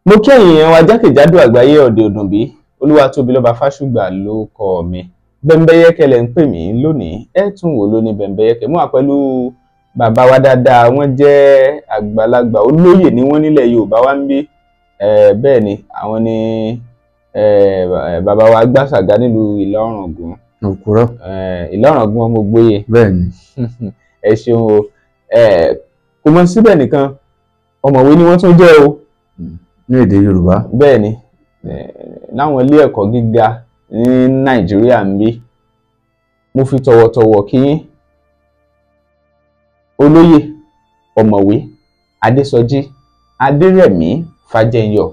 mo kí ẹ̀yin èèyàn wa jákèjádò àgbáyé ọ̀dẹ̀ òdùnbí Olúwatóbilọ́ba Fásùgbà ló kọ mi Bẹ́mbẹ́yẹ́kẹ́ lẹ ń pè mí lónìí ẹ tún wò lóní Bẹ́mbẹ́yẹ́kẹ́ mú wá pẹ̀lú bàbá wa dáadáa wọ́n jẹ́ àgbàlagbà olóyè ni wọ́n nílẹ̀ Yorùbá wa ń bí bẹ́ẹ̀ ni àwọn ni bàbá wa Gbàsàgá nílùú Ìlá-Ọ̀ràngún òkúrọ́ Ìlá-Ọ̀ràngún ọmọ ògbóyè bẹ́ẹ̀ ni ẹ ṣeun o kò mọ síbẹ̀ nìkan ọ̀mọ̀wé ni wọ́n tún jẹ́ o ní èdè Yorùbá bẹ́ẹ̀ ni láwọn ilé ẹ̀kọ́ gíga ní Nàìjíríà ń bí mo fi tọ̀wọ̀tọ̀wọ̀ kí olóyè ọ̀mọ̀wé Adésọjí Adérẹ̀mí Fájẹyọ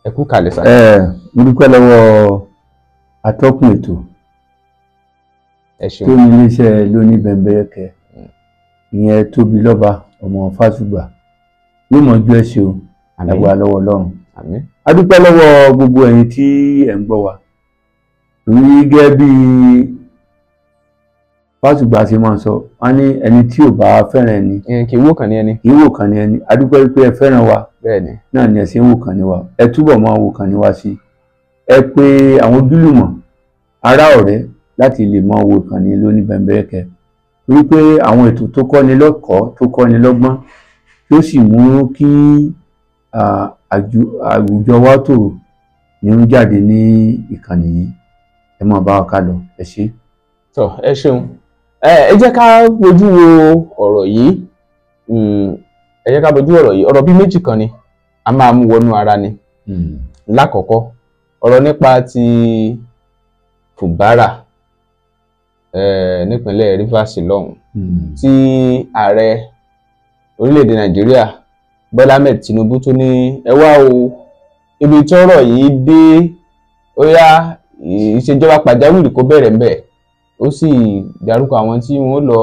ẹ kú kalẹ̀ sá. mo dúpẹ́ lọ́wọ́ atọ́kùn ètò ẹ ṣeun tó ní iléeṣẹ́ lóní Bẹ́mbẹ́yẹ́kẹ́ ìyẹn Tóbilọ́ba ọmọ Fásùgbà yóò mọ̀jú ẹ ṣe o lágbára lọ́wọ́ Ọlọ́run. àmín. A dúpẹ́ lọ́wọ́ gbogbo ẹ̀yin tí ẹ̀ ń gbọ́ wa rí gẹ́gẹ́ bí Fásùgbà ṣe máa ń sọ wọ́n ní ẹni tí ò bá fẹ́ràn ẹni kì í wò kàn ní ẹni. kì í wò kàn ní ẹni. A dúpẹ́ wípé ẹ fẹ́ràn wa bẹ́ẹ̀ ni náà ni ẹ ṣe ń wò kàn ní wa ẹ túbọ̀ máa wò kàn ní wa sí ẹ pé àwọn ojúlùmọ̀ ará ọ̀rẹ́ láti lè máa wò kàn ní lóní Bẹ́mbẹ́yẹ́kẹ́ wípé àwọn ètò tó kọ́ni lọ́kọ̀ọ́ tó kọ́ni lọ́gbọ́n tó sì mú kí àwùjọ wa tòrò ní ń jáde ní ìkànnì yìí ẹ máa bá wa ká lọ ẹ ṣé. tọ ẹ ṣeun ẹ jẹ́ ká bójú wo ọ̀rọ̀ yìí ẹ jẹ́ ká bójú ọ̀rọ̀ yìí ọ̀rọ̀ bíi méjì kan ni a máa mú wọnú ara ni lákọ̀ọ́kọ́ ọ̀rọ̀ nípa ti Fubara nípínlẹ̀ Rivers lọ́hùn tí ààrẹ orílẹ̀-èdè Nàìjíríà Bọ́lá Ahmed Tinubu tó ní ẹ wá o ibi tọ́rọ̀ yìí dé ó yá ìṣèjọba pàjáwìrì kó bẹ̀rẹ̀ ń bẹ̀ ó sì dárúkọ àwọn tí wọ́n lọ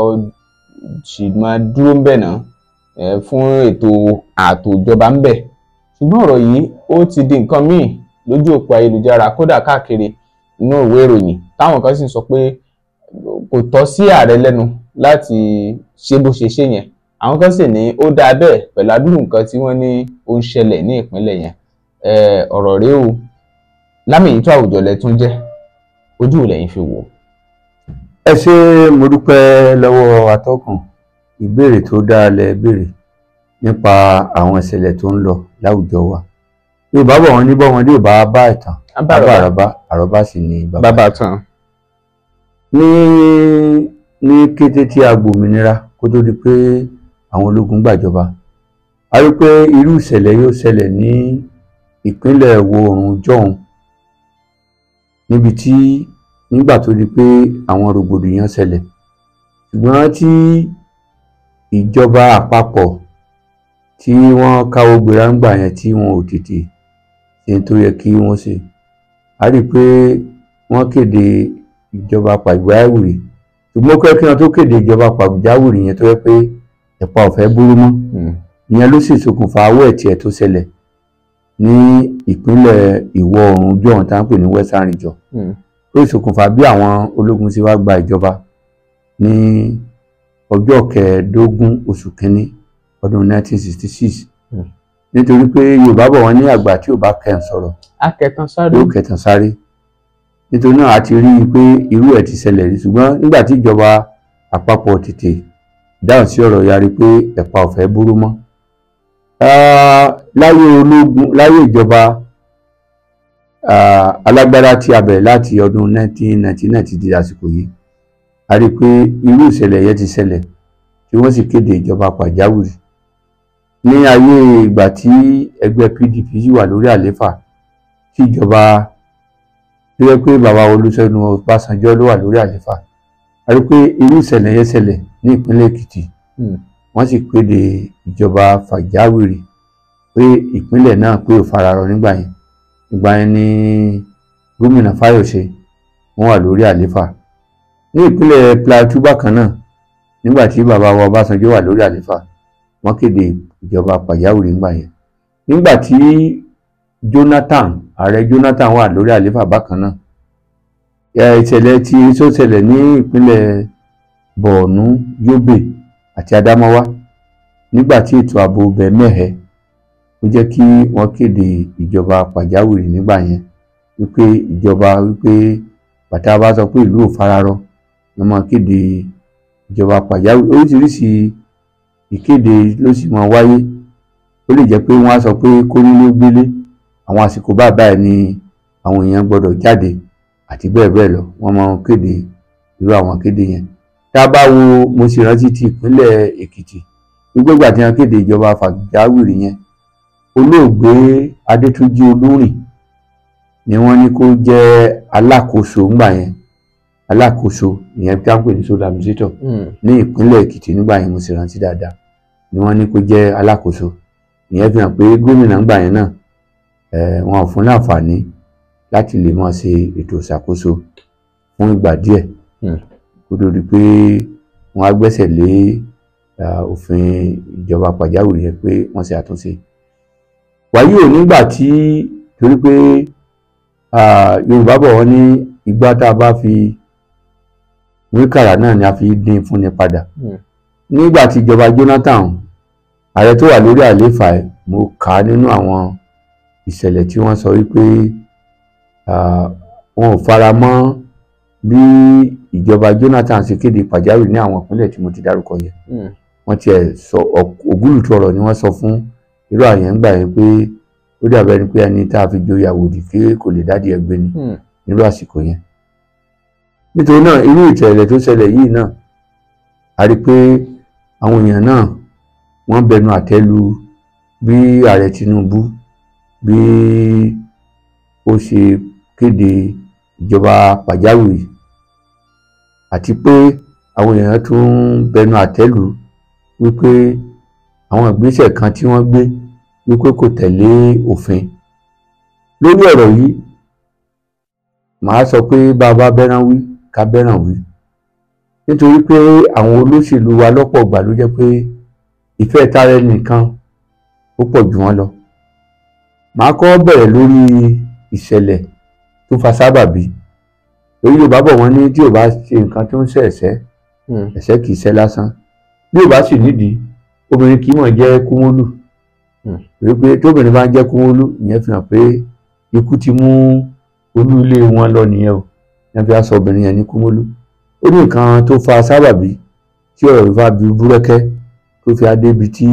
sì máa dúró ń bẹ̀ náà fún ètò ààtò ìjọba ń bẹ̀ ṣùgbọ́n ọ̀rọ̀ yìí ó ti di nǹkan míì lójú òpó ayélujára kódà káàkiri inú ìwé ìròyìn táwọn kan sì sọ pé kò tọ́ sí ààrẹ lẹ́nu láti ṣe bó ṣe ṣe yẹn àwọn kan sì ní ó dáa bẹ́ẹ̀ pẹ̀lú àdúrú nǹkan tí wọ́n ní ó ń ṣẹlẹ̀ ní ìpínlẹ̀ yẹn ọ̀rọ̀ rèé o Lámìyítọ́ Àwùjọ lẹ tún jẹ́ ojú lẹ́yìn fi wò. ẹ ṣé mo dúpẹ́ lọ́wọ́ atọ́kùn ìbéèrè tó dáa lẹ béèrè nípa àwọn ìṣẹ̀lẹ̀ tó ń lọ láwùjọ wa Yorùbá bọ̀ wọ́n ní bọ́mọdé ò bá bá ìtàn àbá àrọ́bá sì ni bàbá tán. ní kété tí a gbòmìnira kó tó di pé àwọn ológun gbàjọba a rí pé irú ìṣẹ̀lẹ̀ yóò ṣẹlẹ̀ ní ìpínlẹ̀ ìwọ̀ oòrùn jọ̀hún níbi tí nígbà tó di pé àwọn rògbòdìyàn ṣẹlẹ̀ ṣùgbọ́n tí ìjọba àpapọ̀ tí wọ́n káwọ́ gbéra ń gbà yẹn tí wọn ò tètè ṣe tó yẹ kí wọ́n ṣe a rí pé wọ́n kéde ìjọba pàjáwìrì ṣùgbọ́n kí wọ́n tó kéde ìjọba pàjáwìrì yẹn tó yẹ pé ẹ̀pà ọ̀fẹ́ burú mọ́ ìyẹn ló sì ṣokùnfà awọ́ ẹ̀tì tó ṣẹlẹ̀ ní ìpínlẹ̀ ìwọ̀ oòrùn jọ̀hún tá à ń pè ní Western Region ó ṣokùnfà bí àwọn ológun ṣe wá gba ìjọba ní ọjọ́ 15 oṣù kínní ọdún 1966 nítorí pé Yorùbá bọ̀ wọ́n ní àgbà tí ò bá kẹ́hìn sọ̀rọ̀ akẹtàn sáré yóò kẹtàn sáré nítorí náà a ti rí i pé irú ẹ̀ ti ṣẹlẹ̀ rí ṣùgbọ́n nígbà tí ìjọba àpapọ̀ tètè dáhùn sí ọ̀rọ̀ yarí pé ẹ̀pà ọ̀fẹ́ burú mọ́ láyé ìjọba alágbádá tí a bẹ̀rẹ̀ láti ọdún 1999 di àsìkò yìí a rí i pé irú ìṣẹ̀lẹ̀ yẹn ti ṣẹlẹ̀ tí wọ́n sì kéde ìjọba pàjáwìrì ní ayé ìgbà tí ẹgbẹ́ PDP yìí wà lórí àlééfà tí ìjọba tó yẹ pé bàbá Olúṣẹ́gun Ọbásanjọ́ ló wà lórí àlééfà a rí i pé irú ìṣẹ̀lẹ̀ yẹn ṣẹlẹ̀ ní ìpínlẹ̀ Èkìtì wọ́n sì kéde ìjọba pàjáwìrì pé ìpínlẹ̀ náà pé ò fararọ nígbà yẹn ní gómìnà Fáyọ̀ṣe wọ́n wà lórí àlééfà ní ìpínlẹ̀ Plateau bákan náà nígbà tí bàbá wa Ọbásanjọ́ wà lórí àlééfà wọ́n kéde ìjọba pàjáwìrì nígbà yẹn nígbà tí ààrẹ Jonathan wà lórí àlééfà bákan náà ìṣẹ̀lẹ̀ tí ó ṣẹlẹ̀ ní ìpínlẹ̀ Borno Yobe àti Adamawa nígbà tí ètò ààbò bẹ̀ mẹ́hẹ ó jẹ́ kí wọ́n kéde ìjọba pàjáwìrì nígbà yẹn, wípé ìjọba wípé bàtà bá sọ pé ìlú ò fararọ wọ́n máa kéde ìjọba pàjáwìrì. Oríṣiríṣi ìkéde ló sì máa wáyé. Ó lè jẹ́ pé wọ́n á sọ pé kónílé gbélé, àwọn àsìkò báyìí ni àwọn èèyàn gbọ́dọ̀ jáde àti bẹ́ẹ̀ bẹ́ẹ̀ lọ. Wọ́n máa kéde irú àwọn kéde yẹn. Tá a bá wo, mo sì rántí ti ìpínlẹ̀ Èkìtì wípé ìgbà tí wọ́n kéde ìjọba pàjáwìrì yẹn, olóògbé Adétúnjí Olúrìn ni wọ́n ní kó jẹ́ alákòóso ńgbà yẹn, alákòóso ìyẹn tí wọ́n pè ní solamizétọ̀ ní ìpínlẹ̀ Èkìtì nígbà yẹn, mo sì rántí dáadáa, ni wọ́n ní kó jẹ́ alákòóso. Ìyẹn fi hàn pé gómìnà ńgbà yẹn náà wọn ò fún láǹfààní láti lè máa ṣe ètò ìṣàkóso fún ìgbà díẹ̀ kó tó di pé wọ́n á gbẹ́sẹ̀ lé òfin ìjọba pàjáwìrì yẹn pé wọ́n ṣe àtúnṣe. Wàyí ò nígbà tí, torí pé Yorùbá bọ̀ wọ́n ní igbá tá a bá fi wíkàrà náà ni a fi dín fúnni padà. Nígbà tí ìjọba Jonathan, ààrẹ tó wà lórí àlééfà ẹ̀, mo kà á nínú àwọn ìṣẹ̀lẹ̀ tí wọ́n sọ wípé wọn ò fara mọ́ bí ìjọba Jonathan ṣe kéde pàjáwìrì ní àwọn ìpínlẹ̀ tí mo ti dárúkọ yẹn. Wọ́n tiẹ̀ sọ ògúlùtù ọ̀rọ̀ ni wọ́n sọ fún irú àyẹ̀ ń gbà yẹn pé ó dàbẹ́ ni pé ẹni tá a fi joyè àwòdì kí kò lè dádìí ẹgbẹ́ ni nírú àsìkò yẹn. Nítorí náà irú ìṣẹ̀lẹ̀ tó ṣẹlẹ̀ yìí náà, a rí pé àwọn èèyàn náà wọ́n bẹnu àtẹ́ lu bí ààrẹ Tinubu bí ó ṣe kéde ìjọba pàjáwìrì, àti pé àwọn èèyàn tún bẹnu àtẹ́ lù wípé àwọn ìgbésẹ̀ kan tí wọ́n gbé wípé kò tẹ̀lé òfin. Lórí ọ̀rọ̀ yìí, màá sọ pé bá a bá bẹ́ràn wí ká bẹ́ràn wí, nítorí pé àwọn olóṣèlú wa lọ́pọ̀ ìgbà ló jẹ́ pé ìfẹ́ tara ẹnìkan ó pọ̀ jù wọ́n lọ. Màá kọ́ bẹ̀rẹ̀ lórí ìṣẹ̀lẹ̀ tó fa sábàbí. Torí Yorùbá bọ̀ wọ́n ní tí ò bá ṣe nǹkan tó ń ṣe ẹ̀ṣẹ̀ kì í ṣe lásán. Bí ò bá sì nídìí, obìnrin kì í mọ̀ jẹ́ kúmólú. Wípé tóbìnrin bá ń jẹ́ kúmólú, ìyẹn fi hàn pé ikú ti mú olú ilé wọn lọ nìyẹn o. Ìyẹn fi aṣọ obìnrin yẹn ní kúmólú. Ó ní nǹkan tó fa sábàbí tí ọ̀rọ̀ ìfà bí búrẹ́kẹ́ tó fi adé ibi tí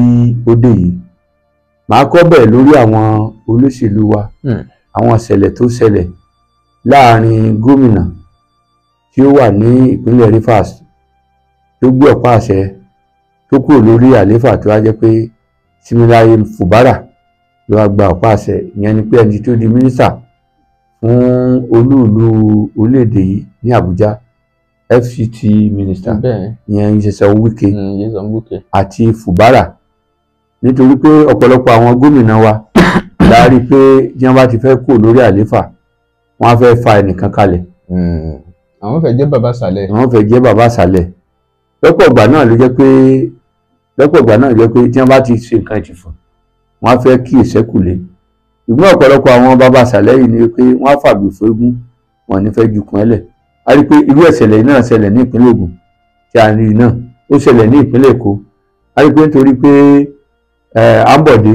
ó dé yìí. Màá kọ́ bẹ̀rẹ̀ lórí àwọn olóṣèlú wa, àwọn ìṣẹ̀lẹ̀ tó ṣẹlẹ̀ láàrin gómìnà tí ó wà ní ìpínlẹ̀ Rivers tó gbé ọ̀pá àṣẹ tó kúrò lórí àlééfà tó wá jẹ́ pé Siminalayi Fubara ló wá gba ọ̀pá àṣẹ. Ìyẹn ni pé ẹni tó di mínísítà fún olúùlú orílẹ̀-èdè yìí ní Àbújá, FCT minister, ìyẹn Nyesom Wike àti Fubara. Nítorí pé ọ̀pọ̀lọpọ̀ àwọn gómìnà wa la rí pé tí wọ́n bá ti fẹ́ kúrò lórí àlééfà, wọ́n á fẹ́ fa ẹnìkan kalẹ̀. Àwọn fẹ́ jẹ́ bàbá sàlẹ̀. Àwọn fẹ́ jẹ́ bàbá sàlẹ̀. Lọ́pọ̀ ìgbà náà ló jẹ́ pé tí wọ́n bá ti ṣe nǹkan ìtìfọ̀, wọ́n á fẹ́ kí ìṣẹ́kù lé. Ṣùgbọ́n ọ̀pọ̀lọpọ̀ àwọn bàbá sàlẹ̀ yìí ni pé wọ́n á fàgbè fógún, wọn ní fẹ́ jukun ẹlẹ̀. A rí pé irú ìṣẹ̀lẹ̀ náà ṣẹlẹ̀ ní ìpínlẹ̀ Ògùn tí a rí náà, ó ṣẹlẹ̀ ní ìpínlẹ̀ Èkó. A rí pé nítorí pé Ambode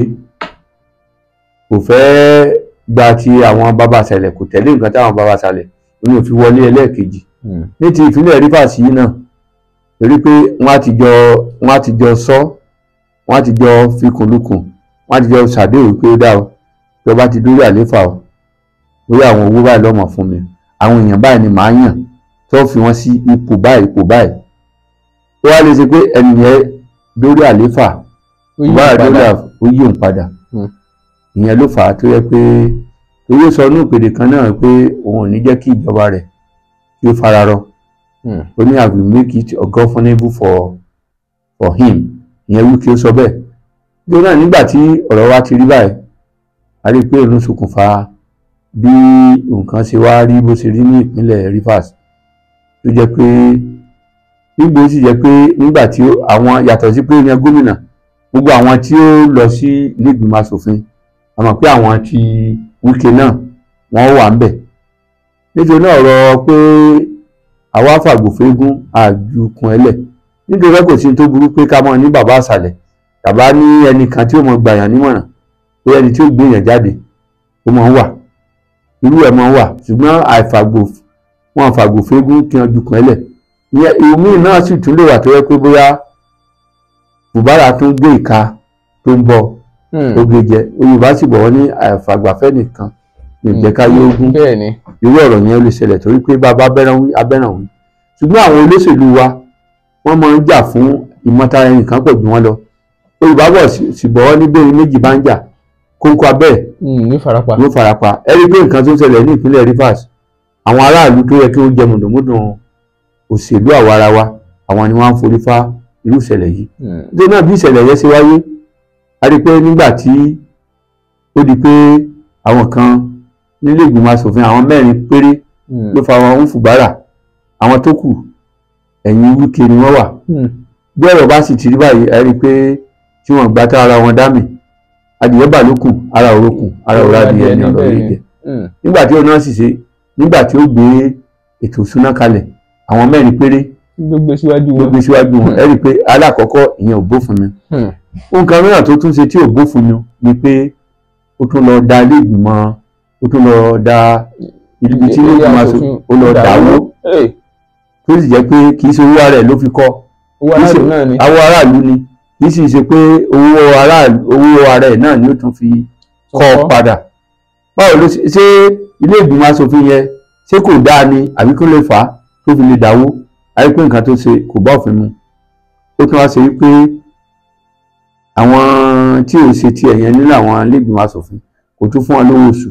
kò fẹ́ gba ti àwọn bàbá sàlẹ̀, kò tẹ̀lé nǹkan táwọn bàbá sàlẹ̀ ní òfin wọlé ẹlẹ́ẹ̀kejì. Ní ti ìpínlẹ̀ Rivers yìí náà, torí pé wọ́n á ti jọ sọ, wọ́n á ti jọ fikùnlukùn, wọ́n á ti jọ ṣàdéhùn pé ó dá o, tí wọ́n bá ti dórí àlééfà o, lórí àwọn owó báyìí lọ́mọ fún mi, àwọn èèyàn báyìí ni màá yàn tó fi wọ́n sí ipò báyìí. Ó wá lè ṣe pé ẹnìyẹn dórí àlééfà ó yí òun padà. Ìyẹn ló fà á tó yẹ pé torí ó sọ ní ìpèdè kan náà pé òun ò ní jẹ́ kí ìjọba rẹ̀ kí ó fararọ. Ó ní I will make it ungovernable for him. Ìyẹn wí kí ó sọ bẹ́ẹ̀. Nítorí náà nígbà tí ọ̀rọ̀ wa ti rí báyìí, a rí pé òun ṣokùnfà bí nǹkan ṣe wá rí bó ṣe rí ní ìpínlẹ̀ Rivers, tó jẹ́ pé nígbà ó sì jẹ́ pé nígbà tí àwọn yàtọ̀ sí pé ó yan gómìnà, gbogbo àwọn tí ó lọ sí ilé ìgbìmọ̀ asòfin, a mọ̀ pé àwọn ti Wike náà wọ́n wà ń bẹ̀. Nítorí náà ọ̀rọ̀ pé àwa fàgbò fégún àjùkùn ẹlẹ̀, nítorí kò sí tó burú pé ká mọ̀ ní bàbá àṣàlẹ̀ tàbá ní ẹnìkan tí ó mọ̀ gbàyàn nímọ̀ràn bóyá ẹni tí ó gbé èèyàn jáde ó máa ń wà, irú ẹ̀ máa ń wà, ṣùgbọ́n wọn àfàgò fégún kí wọn jukùn ẹlẹ̀. ìyẹn ìmí náà sì tún lè wà tó yẹ pé bóyá Fubara tún gbé ìka tó ń bọ̀ oge jẹ. Yorùbá sì bọ̀ wọ́n ní àfàgbàfẹ́ nìkan ní ìjẹ́ká yóò gún. Irú ọ̀rọ̀ yẹn lè ṣẹlẹ̀ torí pé bàbá abẹ́ràn wí. Ṣùgbọ́n àwọn olóṣèlú wa wọ́n máa ń jà fún ìmọ̀tara ẹnìkan pọ̀ jù wọ́n lọ. Yorùbá bọ̀ sì bọ̀ wọ́n ní bẹ́ẹ̀ méjì bá ń jà kóńkó abẹ́ ló farapa. Ẹ rí i pé nǹkan tó ń ṣẹlẹ̀ ní ìpínlẹ̀ Rivers, àwọn aráàlú tó yẹ kí wọ́n jẹ mùdùnmúdùn òṣèlú àwarawa àwọn ni wọ́n á forí fá irú ìṣẹ̀lẹ̀ yìí. Nítorí náà bí ìṣẹ̀lẹ̀ yẹn ṣe wáyé, a rí i pé nígbà tí ó di pé àwọn kan nílé ìgbìmọ̀ asòfin àwọn 4 péré ló fa wọn ń Fubara, àwọn tó kù ẹ̀yìn Wike ni wọ́n wà. Bí ọ̀rọ̀ bá sì ti rí báyìí, a rí i pé tí wọ́n gbá tá ara wọn dá mi, adìyẹ bà lókùn ara òrókùn ara òrá adìyẹ ní ọ̀rọ̀ yìí jẹ. Nígbà tí òun náà sì ṣe, nígbà tí ó gbé ètò ìṣúná kalẹ̀, àwọn 4 péré ló gbé síwájú wọn. Ẹ rí i pé alákọ̀ọ́kọ́ ìyẹn ò bófin mu. Nǹkan mìíràn tó tún ṣe tí ò bófin mu ni pé ó tún lọ da ilé ìgbìmọ̀, ó tún lọ da ibi tí ilé ìgbìmọ̀ aṣòfin ó lọ dáwó tó sì jẹ́ pé kì í ṣe owó ara ẹ̀ ló fi kọ́, owó aráàlú ni, kì í sì ṣe pé owó ara ẹ̀ náà ni ó tún fi kọ́ padà. Báwo ló ṣe ilé ìgbìmọ̀ aṣòfin yẹn ṣé kò dáa ni àbí kó lè fà á tó fi lè dáwó? A rí pé nǹkan tó ṣe kò bá òfin mu. Ó tún wá ṣe wípé àwọn tí ò ṣe tiẹ̀ yẹn nínú àwọn ilé ìgbìmọ̀ aṣòfin kò tún fún wọn lówó oṣù.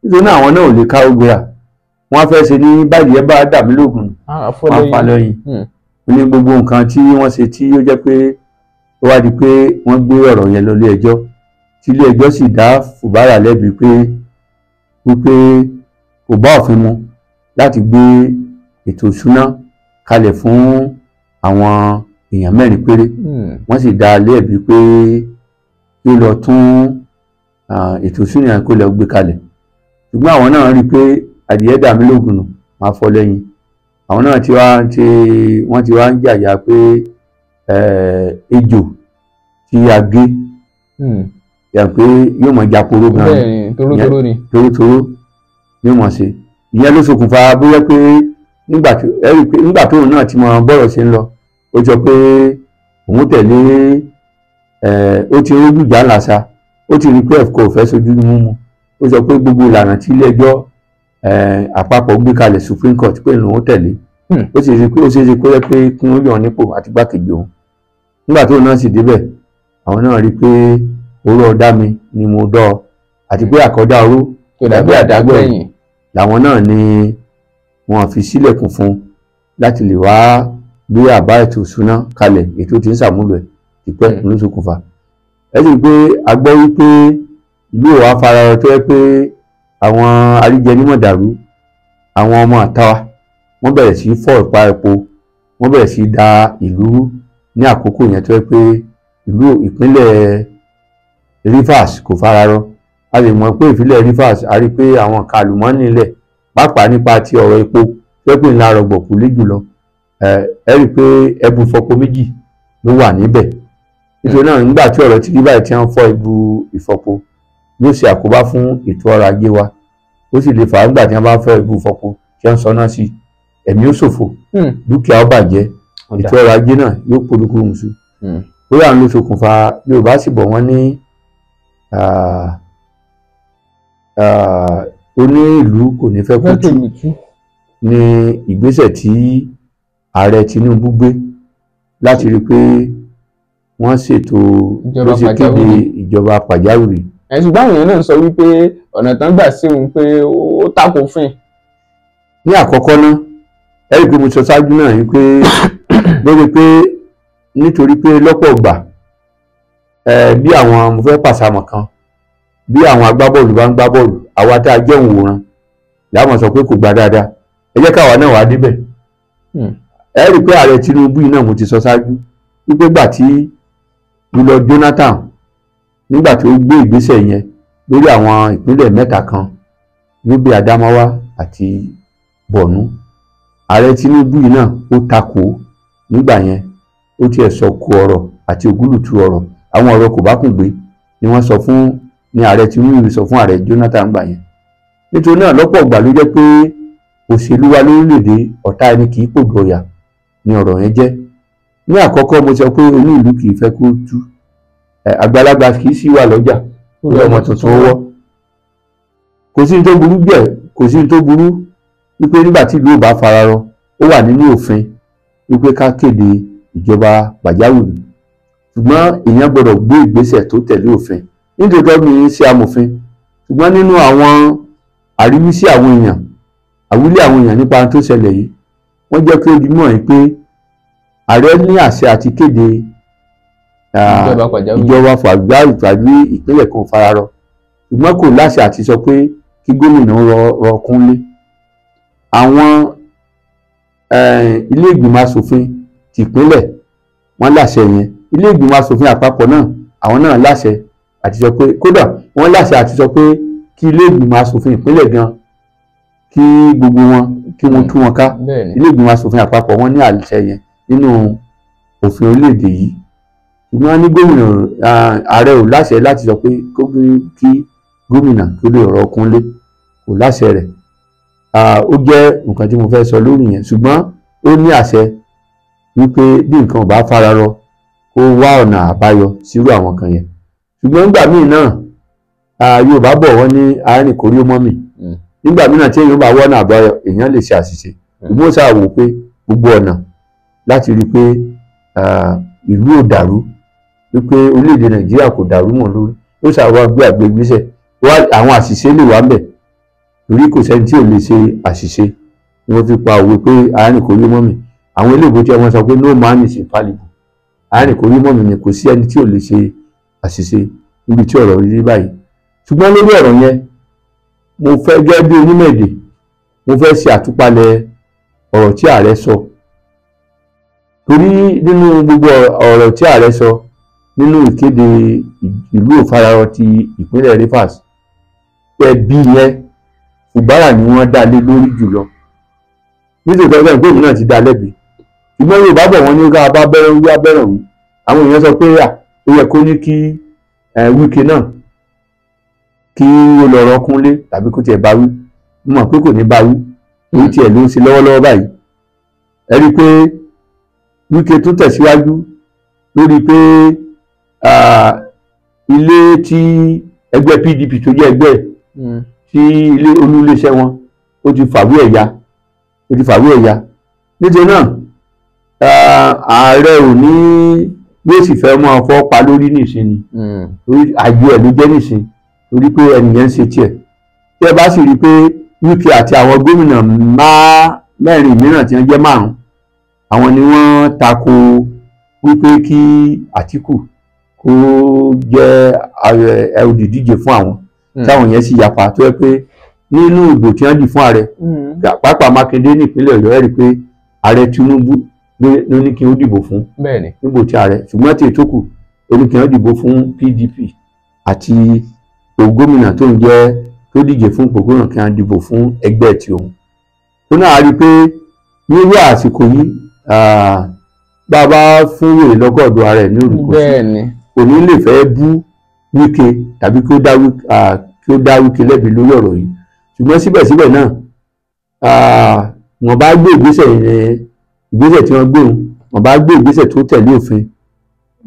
Nítorí náà àwọn náà ò lè ká ogbéra. Wọ́n á fẹ́ ṣe ní báyìí ẹ bá dà mí lóògùn àfàlẹ́yìn ní gbogbo nǹkan tí wọ́n ṣe tí ó jẹ́ pé ó wá di pé wọ́n gbé ọ̀rọ̀ yẹn lọ ilé ẹjọ́, tí ilé ẹjọ́ sì dá Fubara lẹ́bi wípé kò bá òfin mu láti gbé ètò ìṣúná kalẹ̀ fún àwọn èèyàn 4 péré. Wọ́n sì dá lẹ́bi pé kí ó lọ tún ètò ìṣúná yẹn kó lọ gbé kalẹ̀. Ṣùgbọ́n àwọn náà rí i pé adìyẹ dà mí lóògùn nù máa fọ́ lẹ́yìn. Àwọn náà wọ́n ti wá ń jàyà pé ejò tí a gé yà pé yóò mọ̀ japoro gan-an torótoró yóò mọ̀ ṣe. Ìyẹn ló ṣokùnfà bóyá pé nígbà tóun náà ti mọ bọ́rọ̀ ṣe ń lọ, ó jọ pé òun tẹ̀lé ó ti rójú ìjà làṣà, ó ti rí pé kò fẹ́ sojú mímú. Ó sọ pé gbogbo ìlànà tí ilé ẹjọ́ àpapọ̀ gbé kalẹ̀ Supreme Court pé òun tẹ̀lé. Ó sì rí pé ó ṣeé ṣe pé kí wọ́n yàn nípò àti gbákejì òun. Nígbà tóun náà sì débẹ̀, àwọn náà rí i pé oró ọ̀dá mi ni mo dọ́ ọ, àti pé àkọ́dá oró tó dàbí àdágbẹ̀yìn làwọn náà ni wọ́n fi sílẹ̀kùn fún láti lè wá gbé àbá ètò ìṣúná kalẹ̀ ètò tí ń ṣàmúlò ẹ̀ tipẹ́ ló ṣokùnfà. Ẹ sì rí i pé a gbọ́ wípé ìlú ò wá fara rọ tó yẹ pé àwọn aríjẹnímọ̀dàrú, àwọn ọmọ àta wọ́n bẹ̀rẹ̀ sí fọ́ ìpa epo, wọ́n bẹ̀rẹ̀ sí da ìlú ní àkókò yẹn tó yẹ pé ìpínlẹ̀ Rivers kò fara rọ. A lè mọ̀ pé ìpínlẹ̀ Rivers a rí i pé àwọn nǹkan àlùmọ́ọ́nì ilẹ̀ pàápàá nípa ti ọ̀rọ̀ epo tó yẹ pé ńlá rọgbọ̀kú lé jùlọ. Ẹ rí i pé ẹbu ìfọpo méjì ló wà níbẹ̀. Nítorí náà nígbà tí ọ̀rọ̀ ti rí báyìí tí wọ́n fọ́ ẹbu ìfọpo yóò ṣe àkóbá fún ètò ọrọ̀ ajé wa. Ó sì lè fà á nígbà tí wọ́n bá fẹ́ ẹbu ìfọpo tí wọ́n sọná sí ẹ̀mí ó ṣòfò, dúkìá ó bàjẹ́, ètò ọrọ̀ ajé náà yóò polúkú musu. Bóyá àwọn ló ṣokùnfà Yorùbá sì bọ̀ wọ́n ní oní ìlú kò ní fẹ́ kó tú ní ìgbésẹ̀ tí ààrẹ Tinubu gbé láti rí i pé wọ́n ṣètò bó ṣe kéde ìjọba pàjáwìrì. Ṣùgbọ́n àwọn èèyàn náà sọ wípé ọ̀nà tán gbà sí òun pé ó tako òfin. Ní àkọ́kọ́ náà, ẹ rí i pé mo sọ ṣáájú náà wípé lórí pé nítorí pé lọ́pọ̀ ìgbà bí àwọn mo fẹ́ pàṣàmọ̀ kan, bí àwọn agbábọ́ọ̀lù bá ń gbá bọ́ọ̀lù, àwa tá a jẹ́ òǹwòran láwọn sọ pé kò gbá dáadáa, ẹ jẹ́ káwa náà wá débẹ̀. Ẹ rí i pé ààrẹ Tinubu yìí náà mo ti sọ ṣáájú wípé gbà tí Goodluck Jonathan nígbà tí ó gbé ìgbésẹ̀ yẹn lórí àwọn ìpínlẹ̀ 3 kan, Yobe, Adamawa àti Borno, ààrẹ Tinubu yìí náà ó takò nígbà yẹn. Ó tiẹ̀ sọ kú ọ̀rọ̀ àti ògúlùtù ọ̀rọ̀, àwọn ọ̀rọ̀ kò bá kùn gbé ni wọ́n sọ fún ni ààrẹ Tinubu sọ fún ààrẹ Jonathan gbà yẹn. Nítorí náà lọ́pọ̀ ìgbà ló jẹ́ pé òṣèlú wa lórílẹ̀‐èdè ọ̀tá ẹni kì í pòdù ọ̀yà ni ọ̀rọ̀ yẹn jẹ́. Ní àkọ́kọ́ mo sọ pé olú ìlú kì í fẹ́ kó tú, àgbàlagbà kì í sì wà lọ́jà lórí ọmọ tuntun wọ́. Kò sí ní tó burú bẹ́ẹ̀, kò sí ní tó burú wípé nígbà tí ìlú ò bá fararọ ó wà nínú òfin wípé ká kéde ìjọba pàjáwìrì, ṣùgbọ́n èèyàn gbọ́dọ̀ gbé ìgbésẹ̀ tó tẹ̀lé òfin. Nítorí mi ń ṣe amòfin, ṣùgbọ́n nínú àwọn àríwísí àwọn èèyàn, àwílé àwọn èèyàn nípa tó ṣẹlẹ̀ yìí, wọ́n jẹ́ kí ó di mọ̀ pé ààrẹ ní àṣẹ àti kéde ìjọba pàjáwìrì tàbí ìpínlẹ̀ kan fararọ, ṣùgbọ́n kò láṣẹ àti sọ pé kí gómìnà rọ kúnlé. Àwọn ilé ìgbìmọ̀ asòfin tìpínlẹ̀ wọ́n láṣẹ yẹn, ilé ìgbìmọ̀ asòfin àpapọ̀ náà àwọn náà láṣẹ àti sọ pé, kódà wọ́n láṣẹ àti sọ pé kí ilé ìgbìmọ̀ asòfin ìpínlẹ̀ gan kí gbogbo wọn kí wọ́n tú wọn ká. Ilé ìgbìmọ̀ asòfin àpapọ̀ wọ́n ní àṣẹ yẹn nínú òfin orílẹ̀-èdè yìí, ṣùgbọ́n ní gómìnà ààrẹ ò láṣẹ láti sọ pé kí gómìnà kí ó lè rọ kúnlé, kò láṣẹ rẹ̀. Ó jẹ́ nǹkan tí mo fẹ́ sọ lórí yẹn, ṣùgbọ́n ó ní àṣẹ wípé bí nǹkan ò bá fararọ kó wá ọ̀nà àbáyọ sírú àwọn kan yẹn. Ṣùgbọ́n nígbà míì náà Yorùbá bọ̀ wọ́n ní arìn kórí ó mọ́ mi, nígbà míì náà tí èèyàn bá wọ́n ọ̀nà àbáyọ èèyàn lè ṣe àṣìṣe. Ṣùgbọ́n ó sáà wò pé gbogbo ọ̀nà láti rí i pé ìlú ò dàrú, wípé orílẹ̀-èdè Nàìjíríà kò dàrú mọ́ lórí, ó sáà wá gbé àgbégbésẹ̀. Àwọn àṣìṣe lè wà ńbẹ̀ torí kò sẹ́ni tí ò lè ṣe àṣìṣe, ni wọ́n fi pa òwe pé arìn kórí ó mọ́ mi. Àwọn eléèbó tí wọ́n sọ pé no man is infallible, arìn kórí ó mọ́ mi ni kò sí ẹni tí ò lè ṣe àṣìṣe níbi tí ọ̀rọ̀ rí báyìí. Ṣùgbọ́n lórí ọ̀rọ̀ yẹn mo fẹ́ gẹ́gẹ́ bí onímọ̀ èdè, mo fẹ́ ṣe àtúpalẹ̀ ọ̀rọ̀ tí ààrẹ sọ, torí nínú gbogbo ọ̀rọ̀ tí ààrẹ sọ nínú ìkéde ìlú òfararọ ti ìpínlẹ̀ Rivers, ẹbí yẹn Fubara ni wọ́n dá lé lórí jùlọ. Nítorí pé gómìnà náà ti dá lẹ́bi, ṣùgbọ́n Yorùbá bọ̀ wọ́n ní ká bá bẹ́rẹ̀ wí abẹ́rẹ̀ wí. Àwọn èèyàn sọ pé ó yẹ kó ní kí Wike náà kí ó lọ rọ kúnlé tàbí kó tiẹ̀ bá wí. Mo mọ̀ pé kò ní bá wí, èyí tiẹ̀ ló ń ṣe lọ́wọ́lọ́wọ́ báyìí. Ẹ rí i pé Wike tún tẹ̀síwájú lórí pé ilé tí ẹgbẹ́ PDP tó jẹ́ ẹgbẹ́ tí ilé olúléeṣẹ́ wọn ó ti fàwé ẹ̀yà, nítorí náà ààrẹ ò ní yóò sì fẹ́ mọ́ ọkọ̀ pa lórí nìsín ni, torí àjò ẹ̀ ló jẹ́ nìsín, torí pé ẹnìyẹn ń ṣe tiẹ̀. Tí ẹ bá sì rí i pé Wike àti àwọn gómìnà mẹ́rin mìíràn tí wọ́n jẹ́ 5, àwọn ni wọ́n tako wípé kí Àtíkù kó jẹ́ olùdíje fún àwọn, táwọn yẹn sì yapa, tó yẹ pé nínú ìbò tí wọ́n dì fún ààrẹ pàápàá Mákindé nípínlẹ̀ Ọ̀yọ́, ẹ rí i pé ààrẹ Tinubu ló ní kí ó dìbò fún níbo tí ààrẹ, ṣùgbọ́n tí ètò kù ó ní kí wọ́n dìbò fún PDP àti gómìnà tó ń jẹ́ tó díje fún gómìnà kí wọ́n dìbò fún ẹgbẹ́ tí òun. Tó náà rí i pé nírú àsìkò yìí bá a bá fún wèrè lọ́gọ́dọ̀ ara ẹ̀ ní olùkọ́sí, kò ní lè fẹ́ bú Wike tàbí kí ó dá Wike lẹ́bi lórí ọ̀rọ̀ yìí. Ṣùgbọ́n síbẹ̀síbẹ̀ náà wọ́n bá gbé ìgbésẹ̀ tí wọ́n gbé wọ́n bá gbé ìgbésẹ̀ tó tẹ̀lé òfin.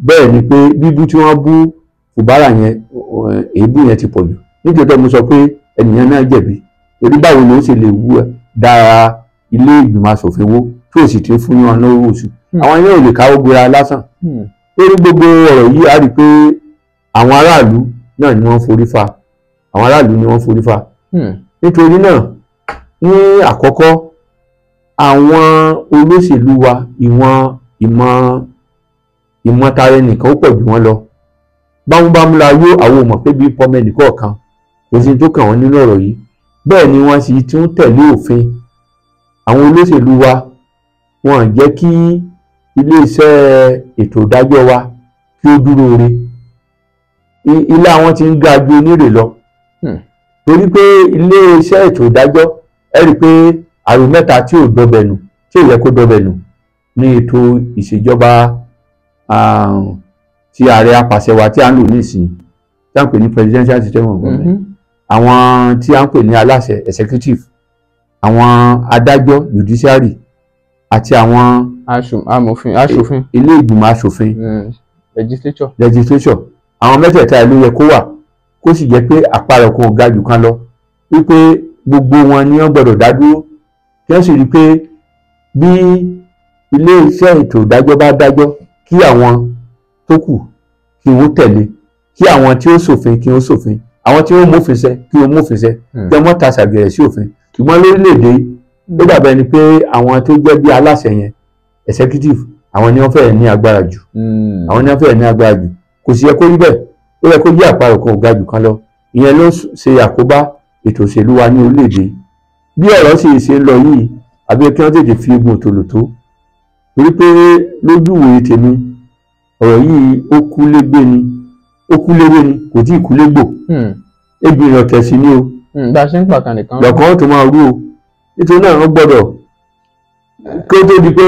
Bẹ́ẹ̀ ni pé bíbú tí wọ́n bú Fubara yẹn, èébú yẹn ti pọ̀ jù. Nítorí mo sọ pé ẹnìyẹn náà jẹ̀bi, torí báwo ló ṣe lè dára ilé ìgbìmọ̀ asòfin wó tó sì ti fún wọn lówó oṣù. Àwọn yẹn ò lè káwọ́ gbéra lásán. Lórí gbogbo ọ̀rọ̀ yìí a rí i pé àwọn aráàlú náà ni wọ́n forí fa, nítorí náà ní àkọ́kọ́ àwọn olóṣèlú wa ìmọ̀ tara ẹnìkan ó pọ̀ jù wọ́n lọ. Bámúbámú la yó àwọn ò mọ̀ pé bí pọ́mọ ẹnìkọ̀ọ̀kan kò sí tó kàn wọ́n nínú ọ̀rọ̀ yìí. Bẹ́ẹ̀ ni wọ́n sì tún tẹ̀lé òfin. Àwọn olóṣèlú wa wọ́n jẹ́ kí iléeṣẹ́ ètò ìdájọ́ wa kí ó dúró re. Ilé àwọn ti ń ga ju onírè lọ, torí pé iléeṣẹ́ ètò ìdájọ́ ẹ rí i pé àrùn mẹ́ta tí ò dọbẹ̀ nù, tí ò yẹ kó dọbẹ̀ nù ní ètò ìṣèjọba ti ààrẹ apàṣẹwàá tí a ń lò nísìnyí. tí a ń pè ní presidential system of government, àwọn tí a ń pè ní aláṣẹ executive, àwọn adájọ́ judiciary àti àwọn aṣòfin ilé ìgbìmọ̀ aṣòfin legislature. Àwọn mẹ́tẹ̀ẹ̀ta ló yẹ kó wà, kó sì jẹ́ pé àparò kan ò ga jù kan lọ, wípé gbogbo wọn ni wọ́n gbọ́dọ̀ dá dúró, kí wọ́n sì rí i pé bí ilé iṣẹ́ ètò ìdájọ́ bá dájọ́ kí àwọn tó kù kí wọ́n tẹ̀lé, kí àwọn tí ó ṣòfin kí wọ́n ṣòfin, àwọn tí ó mófin ṣẹ kí wọ́n mófin ṣẹ, kí wọ́n ta ṣàgẹ̀rẹ̀ sí òfin. Ṣùgbọ́n lórílẹ̀‐èdè ó dàbẹ̀ ni pé àwọn tó jẹ́ bí aláṣẹ yẹn executive àwọn ni wọ́n fẹ́ẹ̀ ní agbára jù, àwọn ni wọ́n fẹ́ẹ̀ ní agbára jù. Kò sì yẹ kó rí bẹ́ẹ̀, ó yẹ kó jẹ́ àparò kan ò ga jù kan lọ. Ìyẹn ló ṣe àkóbá ètò òṣèlú wa ní orílẹ̀‐èdè. Bí ọ̀rọ̀ sì ṣe ń lọ yìí, àbí kí wọ́n tètè fi egun òtòlótó, torí pé lójú ìwòye tèmi ọ̀rọ̀ yìí ó kú légbé ni, ó kú léwé ni, kò tí ì kú légbò. Ebi ìrọ̀tẹ̀ sí ni o. Bá a ṣe ń pàkan nìkan. Lọ̀kan tó máa rú o. Nítorí náà wọ́n gbọ́dọ̀ kí ó tó di pé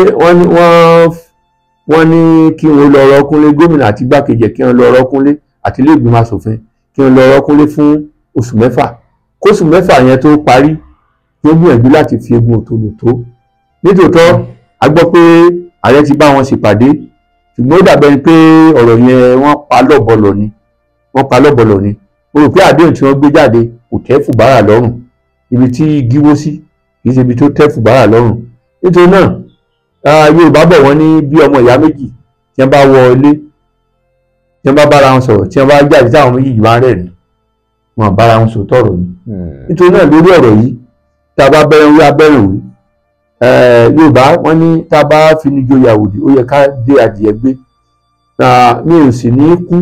wọ́n ní kí wọ́n lọ rọ́kúnlé gómìnà àti igbákejì kí wọ́n lọ rọ́kúnlé àti ilé ìgbìmọ̀ aṣòfin kí wọ́n lọ rọ́kúnlé fún oṣù 4. Kóṣù 4 yẹn tó parí kí ó gbìyànjú láti fi egun òtòlótó. Nítòótọ́ a gbọ́ pé ààrẹ ti bá wọn ṣèpàdé, ṣùgbọ́n ó dàbẹ̀ ni pé ọ̀rọ̀ yẹn wọ́n pa lọ́bọ̀lọ̀ ni. Mo rò pé àdéhùn tí wọ́n gbé jáde kò tẹ́ Fùbárà lọ́rùn, ibi tí igi wó sí kì í ṣe ibi tó tẹ́ Fùbárà lọ́rùn. Nítorí náà Yorùbá bọ̀ wọ́n ní bí ọmọ ìyá méjì tí wọ́n bá wọ ilé, tí wọ́n bá bára wọn sọ̀rọ̀, tí wọ́n bá jáde táwọn méjì bá ń rẹ́rìn-ín, wọn bára wọn sòótọ́ ọ̀rọ̀ ni. Nítorí náà lórí ọ̀rọ̀ yìí tá a bá bẹ́rẹ̀ wí abẹ́rẹ̀ wí, Yorùbá wọ́n ní tá a bá fi ní joyè àwòdì ó yẹ ká dé adìẹ gbé. Mi ò sì ní kú,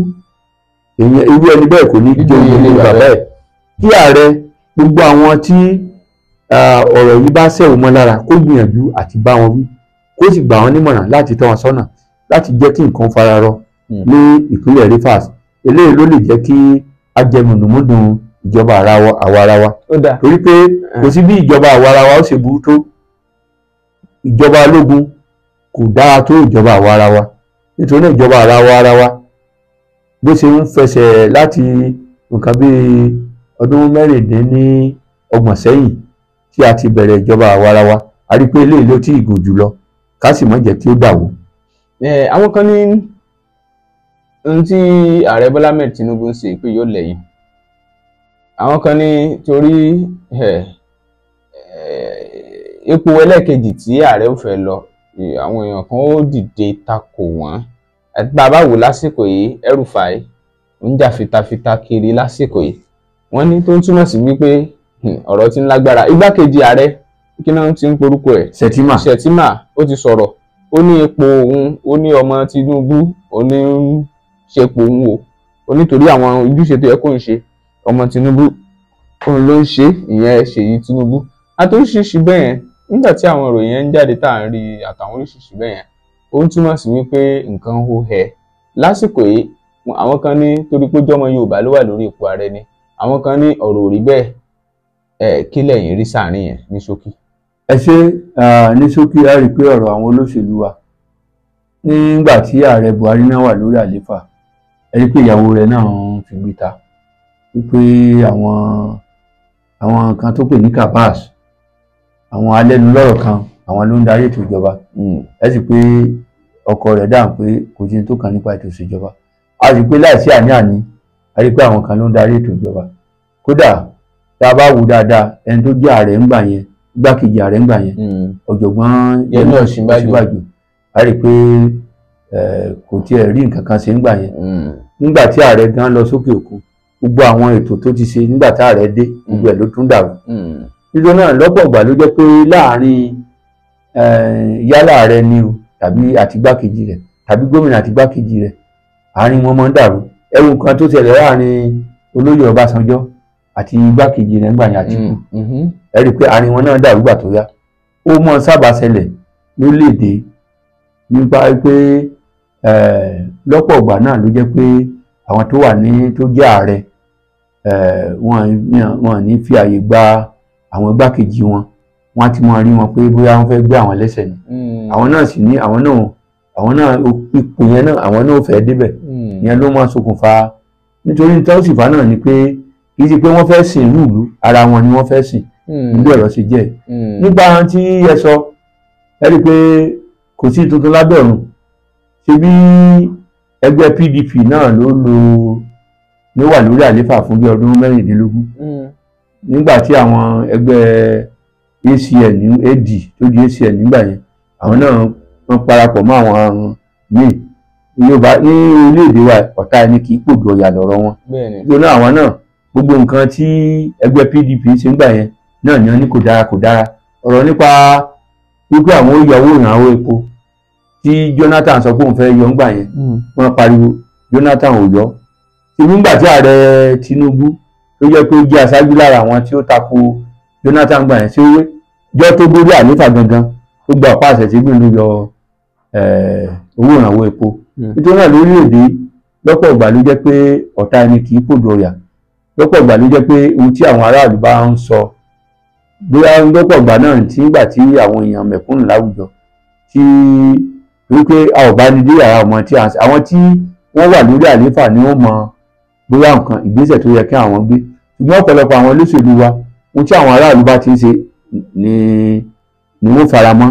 irú ẹni bẹ́ẹ̀ kò ní joyè ilé bàbá ẹ̀. Kí ààrẹ gbogbo àwọn tí ọ̀rọ̀ yìí bá ṣẹ̀wò mọ́ lára kó gbìyànjú àti bá wọn wí, kó sì gbà wọ́n nímọ̀ràn láti tọ́ wọn sọ́nà láti jẹ́ kí nǹkan fararọ ní ìpínlẹ̀ Rivers. Eléyìí ló lè jẹ́ kí a jẹ mùdùnmúdùn ìjọba àwarawa. Torí pé kò sí bí ìjọba àwarawa ó ṣe burú tó, ìjọba ológun kò dára tó ìjọba àwarawa. Nítorí náà ìjọba àwarawa bó ṣe ń fẹsẹ̀ láti nǹkan bí ọdún 26 sẹ́yìn tí a ti bẹ̀rẹ̀ ìjọba àwarawa, a rí pé eléyìí ló tí ì gùn jùlọ, ká sì má jẹ́ kí ó dàwó. Àwọn kan ní ohun tí ààrẹ Bọ́lá Ahmed Tinubu ń ṣe pé yóò lẹ́yìn, àwọn kan ní torí ipò ẹlẹ́ẹ̀kejì tí ààrẹ ń fẹ́ lọ, àwọn èèyàn kan ó dìde takò wọ́n. Bàbá wò lásìkò yìí El-Rufai ń jà fitafita kiri lásìkò yìí, wọ́n ní tó ń túmọ̀ sí wípé ọ̀rọ̀ tí ń lágbára. Igbákejì ààrẹ kí náà ti ń porúkọ ẹ̀, Shettima ó ti sọ̀rọ̀, ó ní ipò òun, ó ní ọmọ Tinubu, ó ní ń ṣepò òun o, ó nítorí àwọn ojúṣe tó yẹ kó ń ṣe ọmọ Tinubu òun ló ń ṣe, ìyẹn Ṣèyí Tinubu àti oríṣiríṣi bẹ́ẹ̀ yẹn. Nígbà tí àwọn ìròyìn yẹn ń jáde tá à ń rí àtàwọn oríṣiríṣi bẹ́ẹ̀ yẹn, ó ń túmọ̀ sí wípé nǹkan hó hẹ lásìkò yìí. Àwọn kan ní torí pé jọmọ Yorùbá ló wà lórí ipò ààrẹ ni, àwọn kan ní ọ̀rọ̀ ò rí bẹ́ẹ̀. Kí lẹ̀yin rí sáàrin yẹn ní ṣókí? Ẹ ṣe ní ṣókí, a rí i pé ọ̀rọ̀ àwọn olóṣèlú wa nígbà tí ààrẹ Buhari náà wà lórí àlééfà, ẹ rí i pé ìyàwó rẹ̀ náà ń fi gbíta wípé àwọn kan tó pè ní kabas, àwọn alẹ́nulọ́rọ̀ kan, àwọn ló ń darí ètò ìjọba. Ẹ sì pé ọkọ rẹ̀ dáhùn pé kò sí tó kàn nípa ètò ìṣèjọba. A rí i pé láìsí àní-àní, a rí i pé àwọn kan ló ń darí ètò ìjọba. Kódà tá a bá wò dáadáa, ẹni tó jẹ́ ààrẹ ńgbà yẹn, igbákejì ààrẹ ńgbà yẹn, ọ̀jọ̀gbọ́n Yẹmí Ọ̀ṣínbàjò, a rí i pé kò tiẹ̀ rí nǹkan kan ṣe ńgbà yẹn. Nígbà tí ààrẹ gan lọ sókè òkun, gbogbo àwọn ètò tó ti ṣe nígbà tí ààrẹ dé, gbogbo ẹ̀ ló tún dàrú. Nítorí náà lọ́pọ̀ ìgbà ló jẹ́ pé láàárín yálà ààrẹ ni o tàbí àti igbákejì rẹ̀ tàbí gómìnà àti igbákejì rẹ̀, àárín wọn máa ń dàrú. Ẹ̀wù kan tó ṣẹlẹ̀ láàárín olóyè Ọbásanjọ́ àti igbákejì rẹ̀ ńgbà yẹn Àtíkù, ẹ rí i pé àárín wọn náà dàrú gbà tó yá. Ó mọ sábà ṣẹlẹ̀ lórílẹ̀-èdè nípa pé lọ́pọ̀ ìgbà náà ló jẹ́ pé àwọn tó wà ní tó jẹ́ ààrẹ wọn ní fi àyè gba àwọn igbákejì wọn, wọ́n á ti mọ rí wọn pé bóyá wọ́n fẹ́ gbé àwọn lẹ́sẹ̀ ni. Àwọn náà sì ní àwọn náà ipò yẹn náà àwọn náà fẹ́ débẹ̀. Ìyẹn ló máa ṣokùnfà nítorí tó sì fà náà ni pé kì í ṣe pé wọ́n fẹ́ sìn lùlù ara wọn ni wọ́n fẹ́ sìn níbi ọ̀rọ̀ ṣe jẹ́ nípa tí ẹ sọ ẹ rí i pé kò sí tuntun lábẹ́ ọ̀run ṣe bí ẹgbẹ́ PDP náà ló wà lórí àlééfà fún bí ọdún 16 nígbà tí àwọn ẹgbẹ́ ACN AD tó di ACN nígbà yẹn àwọn náà wọ́n parapọ̀ mọ́ àwọn míì Yorùbá ní orílẹ̀-èdè wa ọ̀tá ẹni kì í pòjù ọ̀yà lọ́rọ̀ wọn nítorí àwọn náà gbogbo nǹkan tí ẹgbẹ́ PDP ṣe ń gbà yẹn náà ni wọ́n ní kò dára ọ̀rọ̀ nípa wípé àwọn ó yọ owó ìrànwọ́ epo tí Jonathan sọ pé òun fẹ́ yọ ńgbà yẹn wọ́n pariwo Jonathan ò yọ ti nígbà tí ààrẹ Tinubu tó jẹ́ pé ó jẹ́ aṣáájú lára àwọn tí ó tako Jonathan gbà yẹn sí jọ́ tó gbórí àlééfà gangan tó gba ọ̀pá àṣẹ tí gbìyànjú yọ owó ìrànwọ́ epo nítorí náà lórílẹ̀-èdè lọ́pọ̀ ìgbà ló jẹ́ pé ọ̀tá ẹni kì í pòjù ọ̀yà lọ́pọ̀ ìgbà ló jẹ́ pé ohun tí àwọn aráàlú bá ń sọ bóyá lọ́pọ̀ ìgbà náà tí ìgbà tí àwọn èèyàn mẹ̀kúnnù láwùjọ tí wípé a ò bá ní dé yàrá ọmọ tí àwọn tí wọ́n wà lórí àlééfà ni wọ́n mọ bóyá nǹkan ìgbésẹ̀ tó yẹ kí àwọn gbé ṣùgbọ́n ọ̀pọ̀lọpọ̀ àwọn olóṣèlú wa ohun tí àwọn aráàlú bá ti ń ṣe ni wọ́n fara mọ́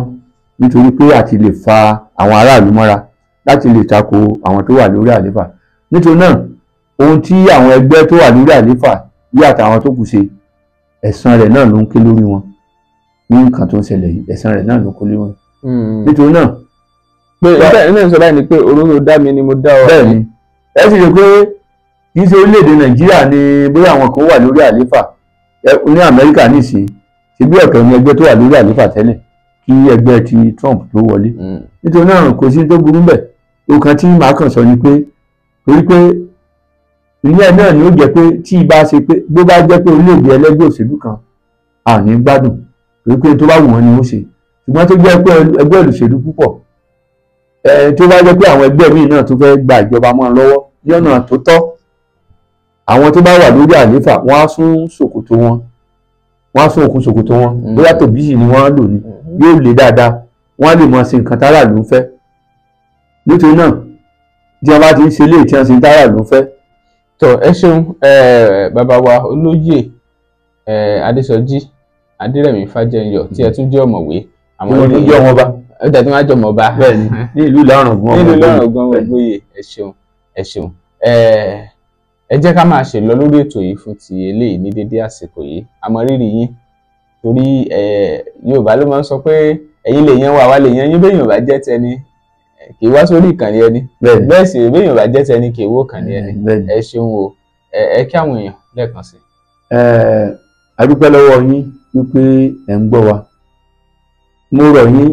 nítorí pé àti lè fa àwọn aráàlú mọ́ra láti lè tako àwọn tó wà lórí àlééfà nítorí náà ohun tí àwọn ẹgbẹ́ tó wà lórí àlééfà yí àtàwọn tó kù ṣe ẹ̀san rẹ̀ náà ló ń ké lórí wọn ní nǹkan tó ń ṣẹlẹ̀ yìí ẹ̀san rẹ̀ náà ló ń ké lórí wọn nítorí náà. pé ìfẹ́ náà sọ báyìí ni pé oró dá mi ni mo dá ọ. bẹ́ẹ̀ ni ẹ sì rí pé kì í ṣe orílẹ̀-èdè Nàìjíríà ni bóyá àwọn kan wà lórí àlééfà ní Amẹ́ríkà nìsín ṣe bí ọ̀tọ̀ ni ẹgbẹ́ tó wà lórí àlééfà tẹ́lẹ̀ kí ẹgbẹ́ ti Trump tó wọlé nítorí náà kò sí tó burú bẹ́ẹ̀ òkan tí màá kàn sọ ni pé torí pé ìyẹn náà ni ó jẹ́ pé tí ibà ṣe pé bó bá jẹ́ pé orílẹ̀-èdè ẹlẹ́gbẹ́ òṣèlú kan àní gbádùn torí pé tó bá wù wọ́n ni ó ṣe ṣùgbọ́n tó jẹ́ pé ẹgbẹ́ òṣèlú púpọ̀ tó bá jẹ́ pé àwọn ẹgbẹ́ míì náà tó fẹ́ gba ìjọba mọ́ lọ́wọ́ lọ́nà tó tọ́ àwọn tó bá wà lórí àlééfà wọ́n á sún ṣòkòtò wọn wọ́n á sún òkun ṣòkòtò wọn bóyá tòbíṣì ni wọ́n á lò ní yóò lè dáadáa wọ́n á lè mọ̀ sí nǹkan tára ló ń fẹ́ nítorí náà tí wọ́n bá ti ń ṣe léè tí wọ́n ṣe ń tára ló ń fẹ́. tọ ẹ ṣeun bàbá wa olóyè Adésọjí Adérẹ̀mí Fájẹyọ tí ẹ tún jẹ́ ọ̀mọ̀wé àwọn ọdún jẹ́ ọmọba ẹ̀dá tí wọ́n á jọ ọmọba bẹ́ẹ̀ni ní ìlú Ìlọrọ̀gùn ọmọgbóyè ẹ ṣeun ẹ jẹ́ ká máa ṣe lọ lórí ètò yìí fún ti eléyìí ní dédé àsìkò yìí àmọ́ rírì yín torí Yorùbá ló máa ń sọ pé ẹ̀yin lè yan wá lè yan yín béèyàn bá jẹ́ tẹni kì í wá sórí ìkànnì ẹni bẹ́ẹ̀ sì béèyàn bá jẹ́ tẹni kì í wó ìkànnì ẹni ẹ ṣeun o ẹ kí àwọn èèyàn lẹ́ẹ̀kan sí. a dúpẹ́ lọ́wọ́ yín wípé ẹ̀ ń gbọ́ wa mo rọ̀ yín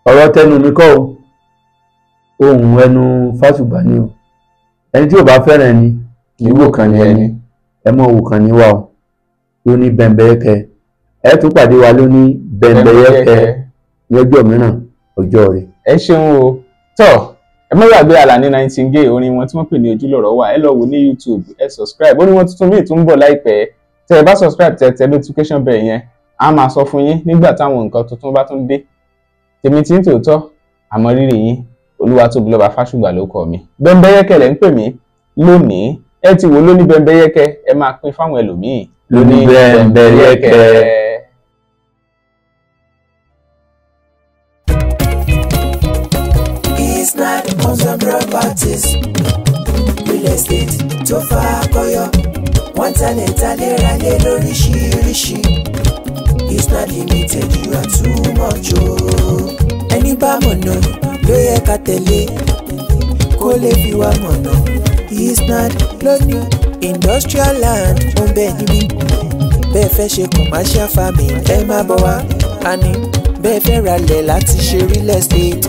ọ̀rọ̀ tẹnu mi kọ́ o ohun ẹnu Fásùgbà ni o ẹni tí ò bá fẹ́ràn ẹni kì í wò kàn ní ẹni ẹ mọ̀ wò kàn ní wa o ló ní Bẹ́mbẹ́yẹ́kẹ́ ẹ tún pàdé wa ló ní Bẹ́mbẹ́yẹ́kẹ́ lọ́jọ́ mìíràn ọjọ́ rẹ̀. ẹ ṣeun o tọ ẹ má gbàgbé Àlàní Nightingale orin wọn tí wọ́n pè ní Ojúlọ̀rọ̀ wà ẹ lọ wò ní YouTube ẹ subscribe orin wọn tuntun míì tún ń bọ̀ láìpẹ́ tẹ ẹ bá subscribe tẹ notification bell yẹn a máa sọ fún yín nígbà táwọn nǹkan tuntun bá tún dé tèmi tí ń tòótọ́ àmọ́ rírì yín Olúwatóbilọ́ba Fásùgbà ló kọ mi Bẹ́mbẹ́yẹ́kẹ́ lẹ́ ń pè mí lónìí ẹ ti wò lóní Bẹ́mbẹ́yẹ́kẹ́ ẹ máa pín fáwọn ẹlòmíì lóní Bẹ́mbẹ́yẹ́kẹ́. Isnad Homes and Properties real estate tó fà kọyọ wọ́n talẹ̀ talẹ̀ ralẹ̀ lóríṣiríṣi Isnad Limited you are too much o ẹni bá mọ̀nà ló yẹ ká tẹ̀lé kó lè fi wá mọ̀nà Isnad lónìí industrial land ó ń bẹ níbí bẹ́ẹ̀ fẹ́ ṣe commercial farming ẹ má bọ̀ wá àní bẹ́ẹ̀ fẹ́ ralẹ̀ láti ṣe real estate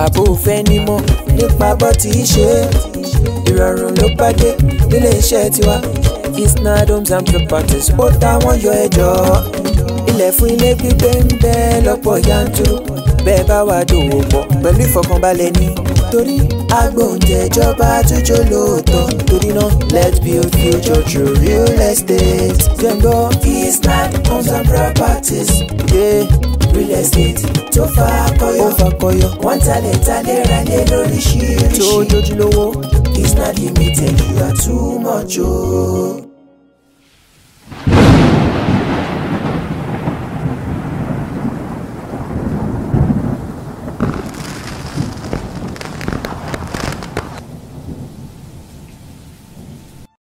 àbò fẹ́ nímọ̀ nípa bó ti ṣe ìrọ̀rùn ló bá dé nílé iṣẹ́ tiwa Isnad Homes and Properties ó táwọn yọ ẹjọ́ ilẹ̀ fún ilé gbígbé ń bẹ lọ́pọ̀ yanturu bẹ́ẹ̀ bá wà dòwò pọ̀ pẹ̀lú ìfọkànbalẹ̀ ní torí agbóhùnjẹjọba àtúnjọ lóòótọ́ torí náà let's build future through real estate. Gbẹ̀ngbọ́ Island Homes and Properties, real estate tó fà kọyọ wọ́n talẹ̀ ralẹ̀ lóríṣiríṣi tó jójúlówó. It's not limited, you are too much.